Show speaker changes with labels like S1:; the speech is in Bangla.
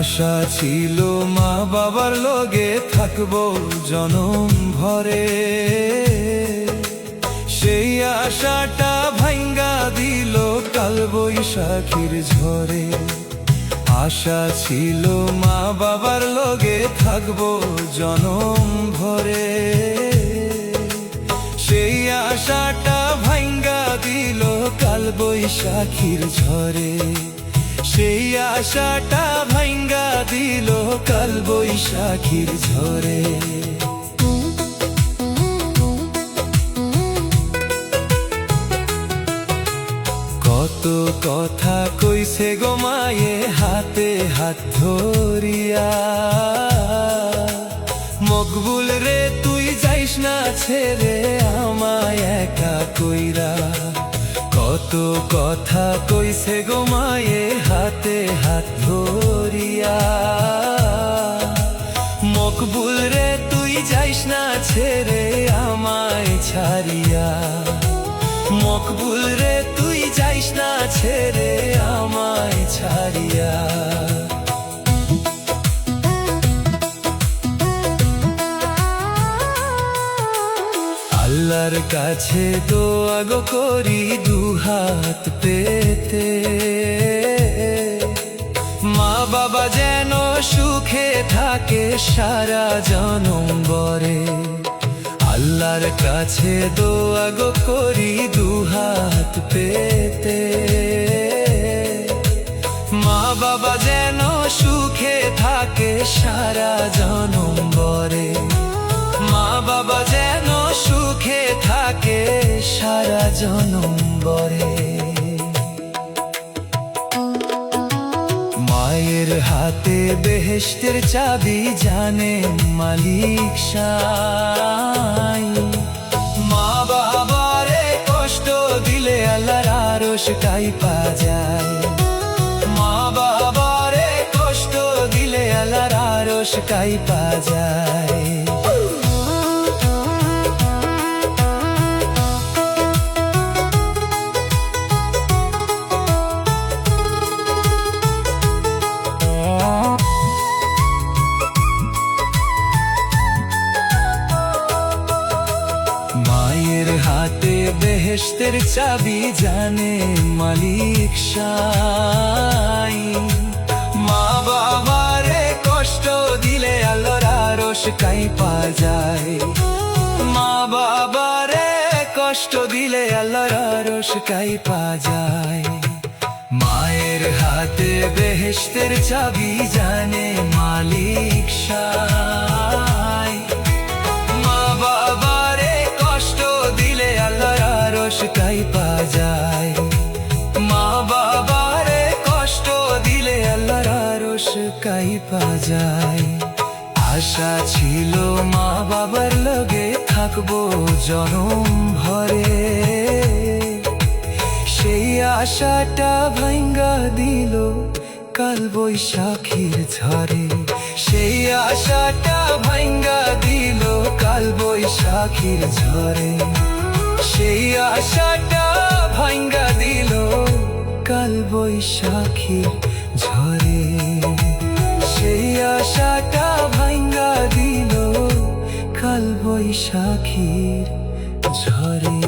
S1: আশা ছিল মা বাবার লগে থাকবো জনম ভরে, সেই আশাটা ভাঙ্গা দিল কাল বৈশাখীর ঝড়ে। আশা ছিল মা বাবার লগে থাকবো জনম ভরে, সেই আশাটা ভাঙ্গা দিল কাল বৈশাখীর ঝড়ে। সেই আশাটা ভাঙ্গা দিল কাল বৈশাখীর ঝড়ে। কত কথা কইছে গো মায়ে হাতে হাত ধরিয়া, মকবুল রে তুই যাইস না ছেড়ে আমায় একা কইরা। কত কথা কইছে গো মায়ে হাতে হাত ধরিয়া, মকবুল রে তুই যাইস না ছেড়ে আমায় ছাড়িয়া। মকবুল রে তুই যাইস না ছেড়ে আমায় ছাড়িয়া। আল্লাহর কাছে দোয়া গো করি দুহাত পেতে, মা বাবা যেন সুখে থাকে সারা জনম ভরে। আল্লাহর কাছে দোয়া গো করি দুহাত পেতে, মা বাবা যেন সুখে থাকে সারা জনম ভরে। মা বাবা যেন সুখে থাকে সারা জনম ভরে। মায়ের হাতে বেহেশতের চাবি জানে মালিক সাই। মা বাবারে কষ্ট দিলে আল্লাহর আরশ কাইপা যায়। মা বাবারে কষ্ট দিলে আল্লাহর আরশ কাইপা যায়। মায়ের হাতে বেহেশতের চাবি জানে মালিক সাই। মা বাবারে কষ্ট দিলে আল্লাহর আরশ কাইপা যায়। মা বাবারে কষ্ট দিলে আল্লাহর আরশ কাইপা যায়। মায়ের হাতে বেহেশতের চাবি জানে মালিক সাই। মা বাবারে কষ্ট দিলে আল্লাহর আরশ কাইপা যায়। মা বাবারে কষ্ট দিলে আল্লাহর আরশ কাইপা যায়। আশা ছিল মা বাবার লগে থাকবো জনম ভরে, সেই আশাটা ভাঙ্গা দিল কাল বৈশাখীর ঝড়ে। সেই আশাটা ভাঙ্গা দিল কাল বৈশাখীর ঝড়ে। সেই আশাটা ভাঙ্গা দিল কাল বৈশাখীর ঝড়ে। সেই আশাটা ভাঙ্গা দিল কাল বৈশাখীর ঝড়ে।